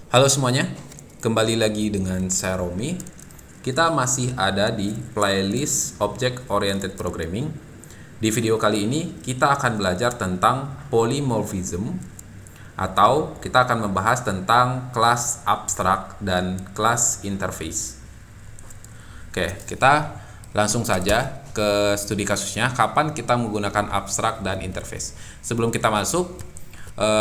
Halo semuanya, kembali lagi dengan saya Romi. Kita masih ada di playlist Object Oriented Programming. Di video kali ini kita akan belajar tentang polymorphism, atau kita akan membahas tentang kelas abstrak dan kelas interface. Oke, kita langsung saja ke studi kasusnya, kapan kita menggunakan abstrak dan interface. Sebelum kita masuk,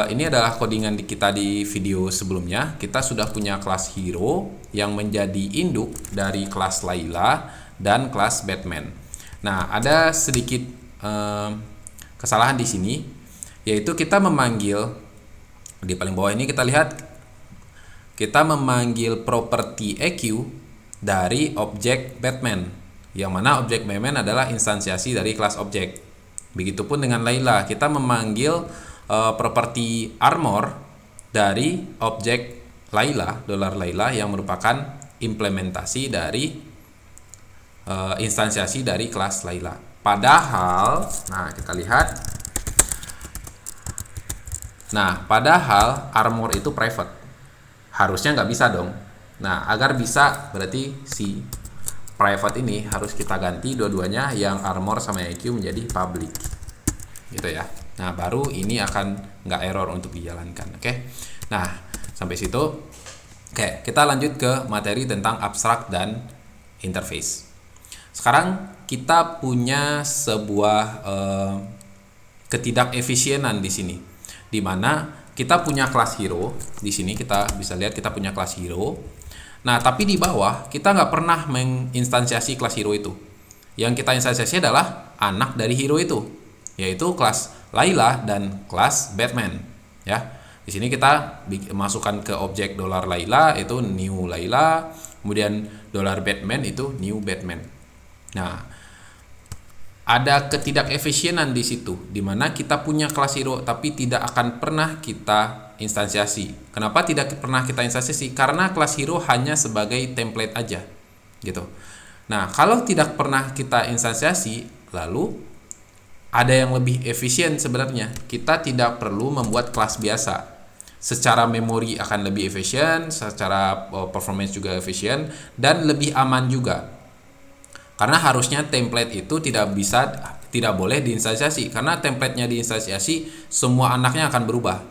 ini adalah codingan kita di video sebelumnya. Kita sudah punya kelas hero yang menjadi induk dari kelas Layla dan kelas Batman. Nah, ada sedikit kesalahan di sini, yaitu kita memanggil di paling bawah ini, kita lihat kita memanggil properti EQ dari objek Batman, yang mana objek Batman adalah instansiasi dari kelas objek. Begitupun dengan Layla, kita memanggil properti armor dari objek Layla, $Layla, yang merupakan implementasi dari instansiasi dari kelas Layla. Padahal, padahal armor itu private. Harusnya nggak bisa dong. Nah, agar bisa, berarti si private ini harus kita ganti dua-duanya, yang armor sama EQ menjadi public, gitu ya. Nah, baru ini akan nggak error untuk dijalankan. Oke. Nah, sampai situ. Oke, kita lanjut ke materi tentang abstrak dan interface. Sekarang kita punya sebuah ketidakefisienan di sini, di mana kita punya kelas hero. Di sini kita bisa lihat kita punya kelas hero. Nah, tapi di bawah kita nggak pernah menginstansiasi kelas hero itu. Yang kita instansiasi adalah anak dari hero itu, yaitu kelas Layla dan kelas Batman. Ya, di sini kita masukkan ke objek $Layla itu new Layla, kemudian $Batman itu new Batman. Nah, ada ketidakefisienan di situ, di mana kita punya kelas hero tapi tidak akan pernah kita instansiasi. Kenapa tidak pernah kita instansiasi? Karena kelas hero hanya sebagai template aja, gitu. Nah, kalau tidak pernah kita instansiasi, lalu ada yang lebih efisien sebenarnya. Kita tidak perlu membuat kelas biasa. Secara memori akan lebih efisien, secara performance juga efisien, dan lebih aman juga. Karena harusnya template itu tidak boleh diinstansiasi, karena templatenya diinstansiasi semua anaknya akan berubah.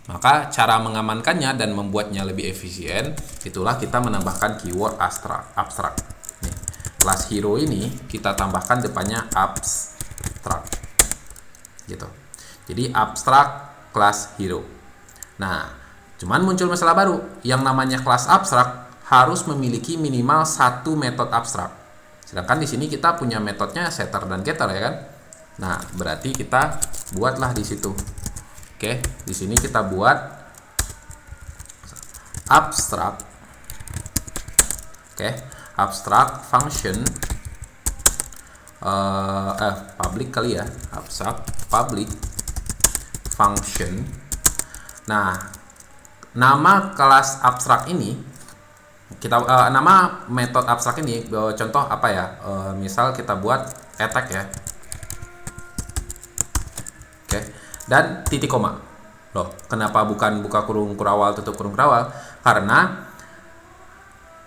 Maka cara mengamankannya dan membuatnya lebih efisien, itulah kita menambahkan keyword abstrak. Nih, kelas hero ini kita tambahkan depannya abstrak, gitu. Jadi abstrak kelas hero. Nah, cuman muncul masalah baru, yang namanya kelas abstrak harus memiliki minimal satu metode abstrak. Sedangkan di sini kita punya metodenya setter dan getter, ya kan? Nah, berarti kita buatlah di situ. Oke, di sini kita buat abstrak. Oke, abstrak function public kali ya, abstrak public function. Nah, nama kelas abstrak ini nama metode abstrak ini, contoh apa ya, misal kita buat attack ya. Oke, dan titik koma. Loh, kenapa bukan buka kurung kurawal tutup kurung kurawal? Karena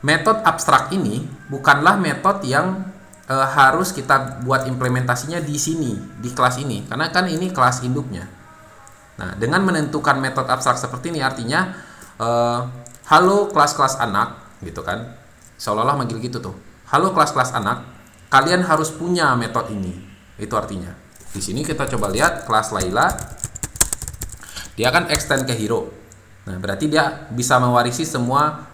metode abstrak ini bukanlah metode yang harus kita buat implementasinya di sini, di kelas ini, karena kan ini kelas induknya. Nah, dengan menentukan metode abstrak seperti ini, artinya halo kelas-kelas anak, gitu kan, seolah-olah manggil gitu tuh, halo kelas-kelas anak, kalian harus punya metode ini. Itu artinya. Di sini kita coba lihat kelas Layla, dia akan extend ke hero. Nah, berarti dia bisa mewarisi semua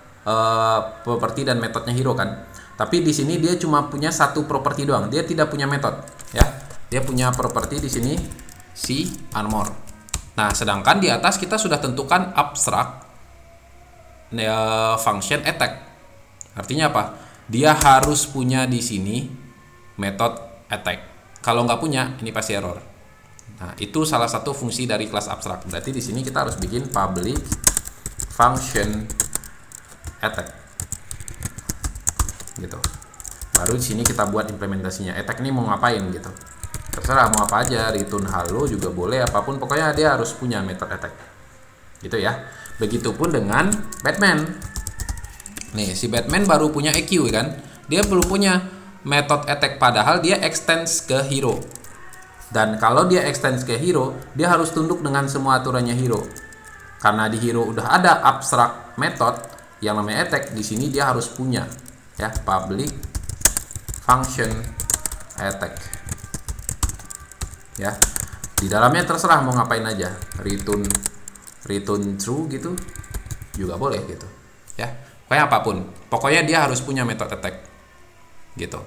properti dan metodenya hero kan. Tapi di sini dia cuma punya satu properti doang, dia tidak punya metode, ya. Dia punya properti di sini si armor. Nah, sedangkan di atas kita sudah tentukan abstrak function attack. Artinya apa? Dia harus punya di sini metode attack. Kalau nggak punya, ini pasti error. Nah, itu salah satu fungsi dari kelas abstrak. Berarti di sini kita harus bikin public function attack, gitu. Baru di sini kita buat implementasinya. Attack ini mau ngapain gitu? Terserah mau apa aja, return halo juga boleh, apapun, pokoknya dia harus punya metode attack. Gitu ya. Begitupun dengan Batman. Nih, si Batman baru punya EQ kan. Dia belum punya method attack, padahal dia extends ke hero. Dan kalau dia extends ke hero, dia harus tunduk dengan semua aturannya hero. Karena di hero udah ada abstract method yang namanya attack, di sini dia harus punya ya public function attack. Ya. Di dalamnya terserah mau ngapain aja. Return true gitu juga boleh gitu. Ya. Pokoknya apapun. Pokoknya dia harus punya method attack. Gitu.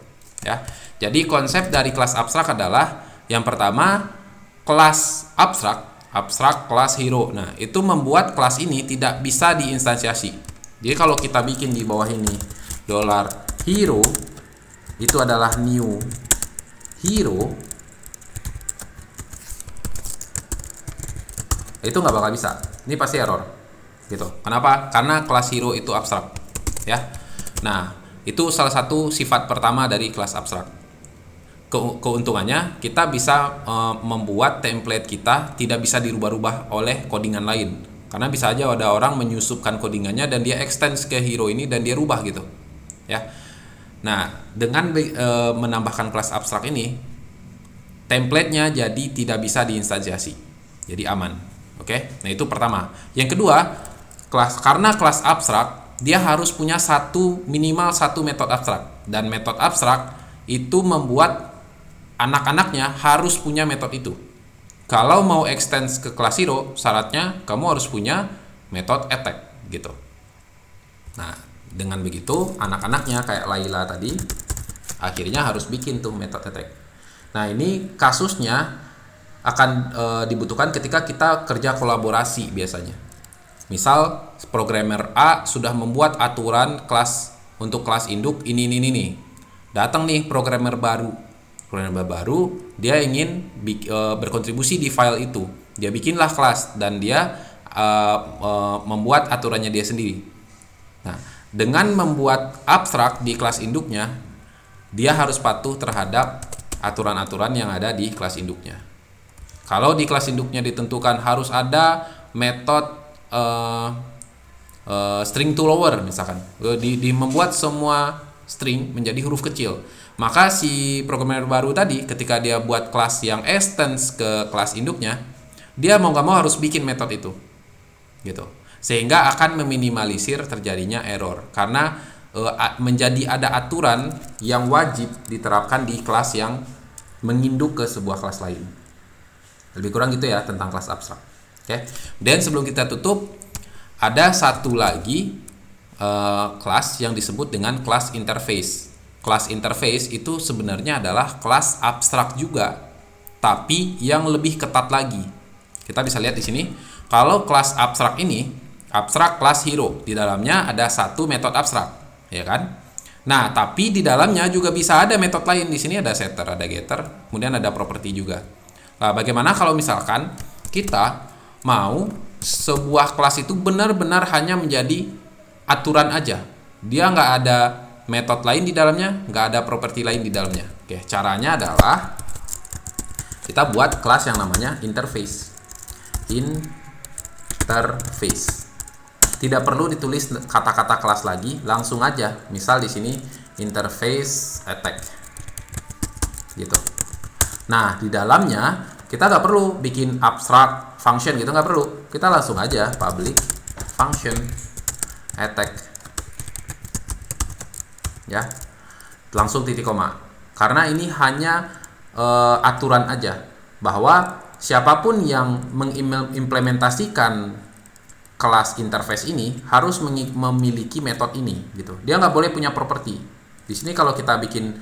Ya. Jadi konsep dari kelas abstrak adalah yang pertama, kelas abstrak kelas hero. Nah, itu membuat kelas ini tidak bisa diinstansiasi. Jadi kalau kita bikin di bawah ini $hero itu adalah new hero, itu nggak bakal bisa. Ini pasti error. Gitu. Kenapa? Karena kelas hero itu abstrak. Ya. Nah, itu salah satu sifat pertama dari kelas abstrak. Keuntungannya kita bisa membuat template kita tidak bisa dirubah-rubah oleh codingan lain, karena bisa aja ada orang menyusupkan codingannya dan dia extends ke hero ini dan dia rubah gitu ya. Nah, dengan menambahkan kelas abstrak ini, templatenya jadi tidak bisa diinstansiasi, jadi aman. Oke. Nah, itu pertama. Yang kedua, karena kelas abstrak dia harus punya minimal satu metode abstrak, dan metode abstrak itu membuat anak-anaknya harus punya metode itu. Kalau mau extend ke kelas hero, syaratnya kamu harus punya metode attack gitu. Nah, dengan begitu anak-anaknya kayak Laila tadi akhirnya harus bikin tuh metode attack. Nah, ini kasusnya akan dibutuhkan ketika kita kerja kolaborasi biasanya. Misal programmer A sudah membuat aturan kelas untuk kelas induk ini. Datang nih programmer baru, dia ingin berkontribusi di file itu. Dia bikinlah kelas dan dia membuat aturannya dia sendiri. Nah, dengan membuat abstrak di kelas induknya, dia harus patuh terhadap aturan-aturan yang ada di kelas induknya. Kalau di kelas induknya ditentukan harus ada metode string to lower misalkan, membuat semua string menjadi huruf kecil, maka si programmer baru tadi ketika dia buat kelas yang extends ke kelas induknya, dia mau nggak mau harus bikin metode itu gitu, sehingga akan meminimalisir terjadinya error karena menjadi ada aturan yang wajib diterapkan di kelas yang menginduk ke sebuah kelas lain. Lebih kurang gitu ya tentang kelas abstrak. Oke. Dan sebelum kita tutup, ada satu lagi kelas yang disebut dengan kelas interface. Kelas interface itu sebenarnya adalah kelas abstrak juga, tapi yang lebih ketat lagi. Kita bisa lihat di sini, kalau kelas abstrak ini, abstrak kelas hero, di dalamnya ada satu metode abstrak, ya kan? Nah, tapi di dalamnya juga bisa ada metode lain. Di sini ada setter, ada getter, kemudian ada property juga. Nah, bagaimana kalau misalkan kita mau sebuah kelas itu benar-benar hanya menjadi aturan aja, dia nggak ada metode lain di dalamnya, nggak ada properti lain di dalamnya. Oke, caranya adalah kita buat kelas yang namanya interface. Tidak perlu ditulis kata-kata kelas lagi, langsung aja. Misal di sini interface attack, gitu. Nah, di dalamnya kita nggak perlu bikin abstract function gitu, nggak perlu. Kita langsung aja public function attack. Ya, langsung titik koma, karena ini hanya aturan aja bahwa siapapun yang mengimplementasikan kelas interface ini harus memiliki metode ini gitu. Dia nggak boleh punya properti. Di sini kalau kita bikin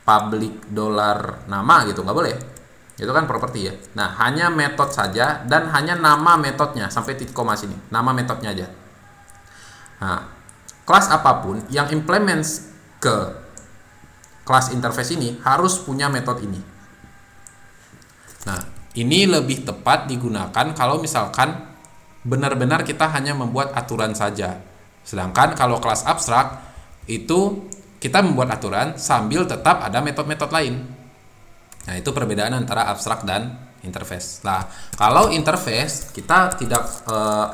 public $nama gitu, nggak boleh. Itu kan properti ya. Nah, hanya metode saja dan hanya nama metodenya sampai titik koma sini. Nama metodenya aja. Nah, kelas apapun yang implements ke kelas interface ini harus punya metode ini. Nah, ini lebih tepat digunakan kalau misalkan benar-benar kita hanya membuat aturan saja. Sedangkan kalau kelas abstrak itu kita membuat aturan sambil tetap ada metode-metode lain. Nah, itu perbedaan antara abstrak dan interface. Nah, kalau interface kita tidak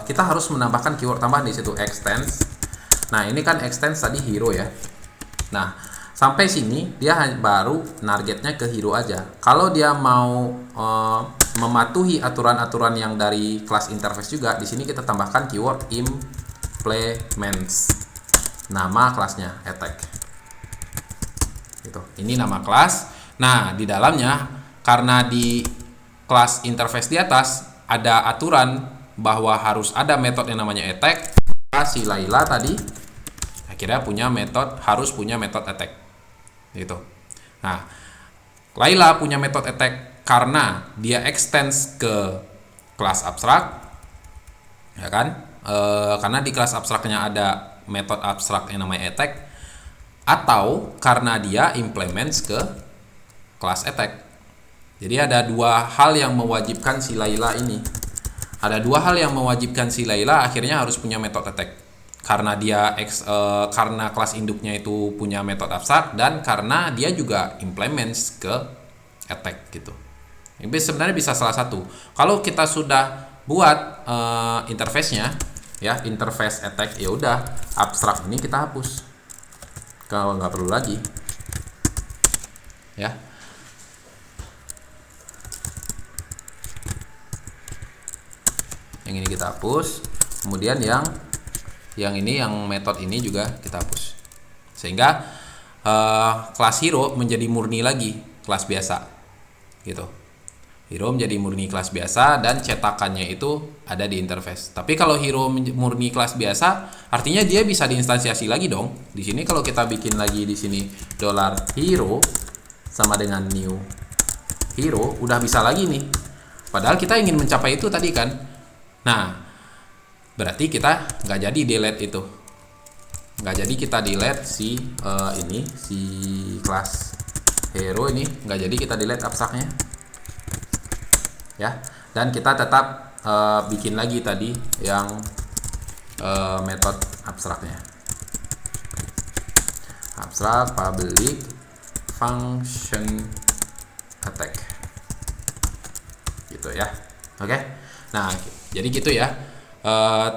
kita harus menambahkan keyword tambahan di situ, extends. Nah, ini kan extends tadi hero ya. Nah, sampai sini dia baru targetnya ke hero aja. Kalau dia mau mematuhi aturan-aturan yang dari kelas interface juga, di sini kita tambahkan keyword implements. Nama kelasnya attack. Gitu. Ini nama kelas. Nah, di dalamnya karena di kelas interface di atas ada aturan bahwa harus ada metode yang namanya attack, si Laila tadi akhirnya harus punya metode attack gitu. Nah, Laila punya metode attack karena dia extends ke kelas abstrak, ya kan? Karena di kelas abstraknya ada metode abstrak yang namanya attack, atau karena dia implements ke kelas attack. Jadi ada dua hal yang mewajibkan si Laila ini. Ada dua hal yang mewajibkan si Laila akhirnya harus punya metode attack. Karena dia karena kelas induknya itu punya metode abstrak, dan karena dia juga implements ke attack gitu. Ini sebenarnya bisa salah satu. Kalau kita sudah buat interface-nya ya, interface attack, ya udah abstrak ini kita hapus. Kalau nggak perlu lagi. Ya. Yang ini kita hapus, kemudian yang ini, yang metode ini juga kita hapus, sehingga kelas hero menjadi murni lagi kelas biasa gitu. Hero menjadi murni kelas biasa dan cetakannya itu ada di interface. Tapi kalau hero murni kelas biasa, artinya dia bisa diinstansiasi lagi dong. Di sini kalau kita bikin lagi di sini $hero sama dengan new hero, udah bisa lagi nih. Padahal kita ingin mencapai itu tadi kan. Nah, berarti kita nggak jadi delete itu, nggak jadi kita delete si kelas hero ini, nggak jadi kita delete abstraknya ya, dan kita tetap bikin lagi tadi yang metode abstraknya, abstrak public function attack gitu ya. Oke. Nah, jadi gitu ya.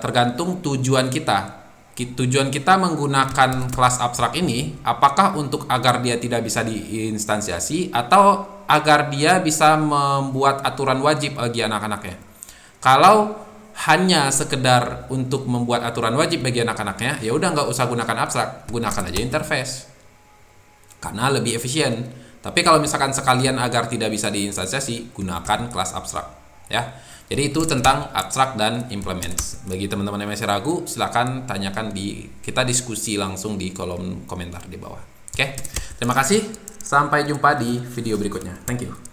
Tergantung tujuan kita. Tujuan kita menggunakan kelas abstrak ini, apakah untuk agar dia tidak bisa diinstansiasi atau agar dia bisa membuat aturan wajib bagi anak-anaknya. Kalau hanya sekedar untuk membuat aturan wajib bagi anak-anaknya, ya udah nggak usah gunakan abstrak, gunakan aja interface karena lebih efisien. Tapi kalau misalkan sekalian agar tidak bisa diinstansiasi, gunakan kelas abstrak ya. Jadi itu tentang abstrak dan implements. Bagi teman-teman yang masih ragu, silakan tanyakan kita diskusi langsung di kolom komentar di bawah. Oke, terima kasih. Sampai jumpa di video berikutnya. Thank you.